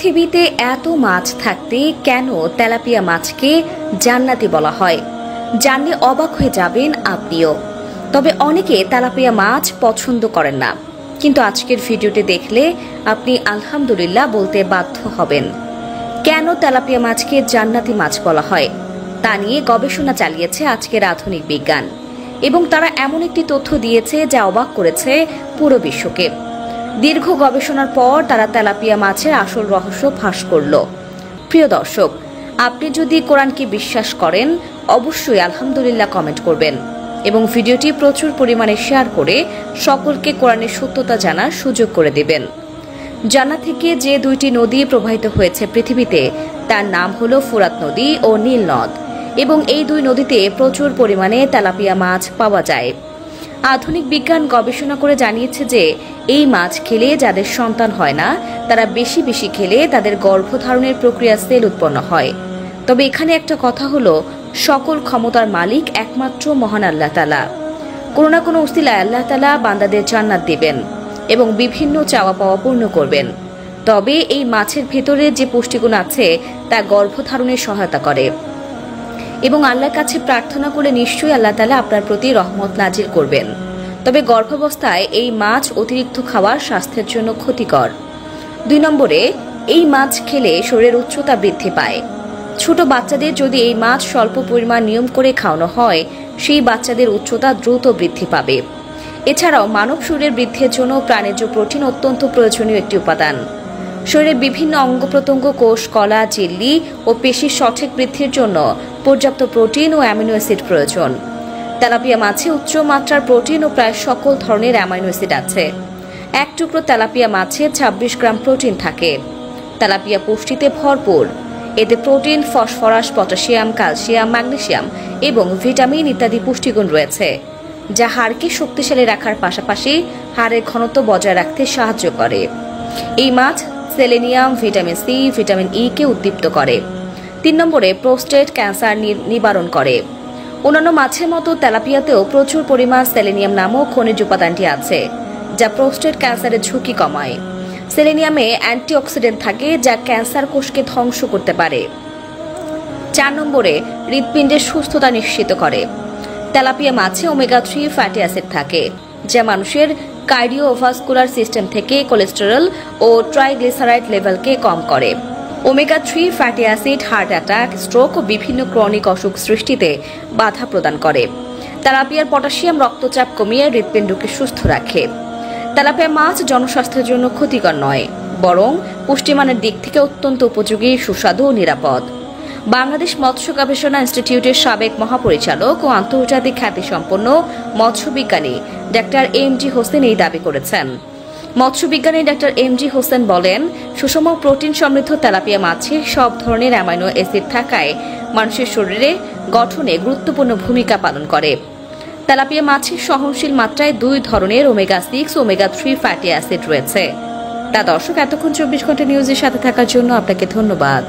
পৃথিবীতে এত মাছ থাকতে কেন তেলাপিয়া মাছকে জান্নাতি বলা হয়? জানলে অবাক হয়ে যাবেন আপনিও। তবে অনেকে তেলাপিয়া মাছ পছন্দ করেন না, কিন্তু আজকের ভিডিওটি দেখলে আপনি আলহামদুলিল্লাহ বলতে বাধ্য হবেন। কেন তেলাপিয়া মাছকে জান্নাতি মাছ বলা হয় তা নিয়ে গবেষণা চালিয়েছে আজকের আধুনিক বিজ্ঞান, এবং তারা এমন একটি তথ্য দিয়েছে যা অবাক করেছে পুরো বিশ্বকে। দীর্ঘ গবেষণার পর তারা তেলাপিয়া মাছের আসল রহস্য ফাঁস করল। প্রিয় দর্শক, আপনি যদি কোরআনকে বিশ্বাস করেন অবশ্যই আলহামদুলিল্লাহ কমেন্ট করবেন এবং ভিডিওটি প্রচুর পরিমাণে শেয়ার করে সকলকে কোরআনের সত্যতা জানার সুযোগ করে দেবেন। জান্নাত থেকে যে দুইটি নদী প্রবাহিত হয়েছে পৃথিবীতে তার নাম হল ফুরাত নদী ও নীল নদ, এবং এই দুই নদীতে প্রচুর পরিমাণে তেলাপিয়া মাছ পাওয়া যায়। আধুনিক বিজ্ঞান গবেষণা করে জানিয়েছে যে এই মাছ খেলে যাদের সন্তান হয় না তারা বেশি বেশি খেলে তাদের গর্ভধারণের প্রক্রিয়া সেল উৎপন্ন হয়। তবে এখানে একটা কথা হলো, সকল ক্ষমতার মালিক একমাত্র মহান আল্লাহ তাআলা। কোনো না কোনো উসিলায় আল্লাহ তাআলা বান্দাদের জান্নাত দিবেন এবং বিভিন্ন চাওয়া পাওয়া পূর্ণ করবেন। তবে এই মাছের ভেতরে যে পুষ্টিগুণ আছে তা গর্ভধারণে সহায়তা করে, এবং আল্লাহর কাছে প্রার্থনা করে নিশ্চয়ই আল্লাহ তাআলা আপনার প্রতি রহমত নাজিল করবেন। তবে গর্ভাবস্থায় এই মাছ অতিরিক্ত খাওয়া স্বাস্থ্যের জন্য ক্ষতিকর। 2 নম্বরে, এই মাছ খেলে শরীরের উচ্চতা বৃদ্ধি পায়। ছোট বাচ্চাদের যদি এই মাছ স্বল্প পরিমাণ নিয়ম করে খাওয়ানো হয় সেই বাচ্চাদের উচ্চতা দ্রুত বৃদ্ধি পাবে। এছাড়াও মানব শরীরের বৃদ্ধির জন্য প্রাণীজ প্রোটিন অত্যন্ত প্রয়োজনীয় একটি উপাদান। শরীরের বিভিন্ন অঙ্গ প্রত্যঙ্গ, কোষ, কলা, ঝিল্লি ও পেশির সঠিক বৃদ্ধির জন্য পর্যাপ্ত প্রোটিন ও অ্যামিনো অ্যাসিড প্রয়োজন। তেলাপিয়া মাছে উচ্চ মাত্রার প্রোটিন ও প্রায় সকল ধরনের অ্যামিনো অ্যাসিড আছে। এক টুকরো তেলাপিয়া মাছে 26 গ্রাম প্রোটিন থাকে। তেলাপিয়া পুষ্টিতে ভরপুর। এতে protein, phosphorus, potassium, calcium, magnesium এবং ভিটামিন ইত্যাদি পুষ্টিগুণ রয়েছে, যা হাড়কে শক্তিশালী রাখার পাশাপাশি হাড়ের ঘনত্ব বজায় রাখতে সাহায্য করে। এই মাছ selenium, vitamin C, vitamin E কে উদ্দীপ্ত করে। 3 নম্বরে, প্রোস্টেট ক্যান্সার নিবারণ করে। অন্যান্য মাছের মতো তেলাপিয়াতেও প্রচুর পরিমাণ সেলেনিয়াম নামক খনিজ উপাদানটি আছে, যা প্রোস্টেট ক্যান্সারের ঝুঁকি কমায়। সেলেনিয়ামে অ্যান্টিঅক্সিডেন্ট থাকে যা ক্যান্সার কোষকে ধ্বংস করতে পারে। 4 নম্বরে, হৃৎপিণ্ডের সুস্থতা নিশ্চিত করে। তেলাপিয়া মাছে ওমেগা 3 ফ্যাটি অ্যাসিড থাকে, যা মানুষের কার্ডিওভাস্কুলার সিস্টেম থেকে কোলেস্টেরল ও ট্রাইগ্লিসারাইড লেভেলকে কম করে। Omega 3 fatty acid heart attack, stroke ও বিভিন্ন ক্রনিক অসুখ সৃষ্টিতে বাধা প্রদান করে। তেলাপিয়ার পটাশিয়াম রক্তচাপ কমিয়ে হৃৎপিণ্ডকে সুস্থ রাখে। তেলাপিয়া মাছ জনস্বাস্থ্যের জন্য ক্ষতিকর নয়, বরং পুষ্টিমানের দিক থেকে অত্যন্ত উপযোগী, সুস্বাদু ও নিরাপদ। বাংলাদেশ মৎস্য গবেষণা ইনস্টিটিউটের সাবেক মহাপরিচালক ও আন্তর্জাতিক খ্যাতিসম্পন্ন মৎস্যবিজ্ঞানী ডাক্তার এম.জি. হোসেন এই দাবি করেছেন। মৎস্যবিজ্ঞানী ডাক্তার এম.জি. হোসেন বলেন, সুষম প্রোটিন সমৃদ্ধ তেলাপিয়া মাছে সব ধরনের অ্যামাইনো অ্যাসিড থাকায় মানুষের শরীরে গঠনে গুরুত্বপূর্ণ ভূমিকা পালন করে। তেলাপিয়া মাছের সহনশীল মাত্রায় 2 ধরনের ওমেগা 6 ও ওমেগা 3 ফ্যাটি অ্যাসিড রয়েছে। তা দর্শক, এতক্ষণ 24 ঘন্টা নিউজের সাথে থাকার জন্য আপনাকে ধন্যবাদ।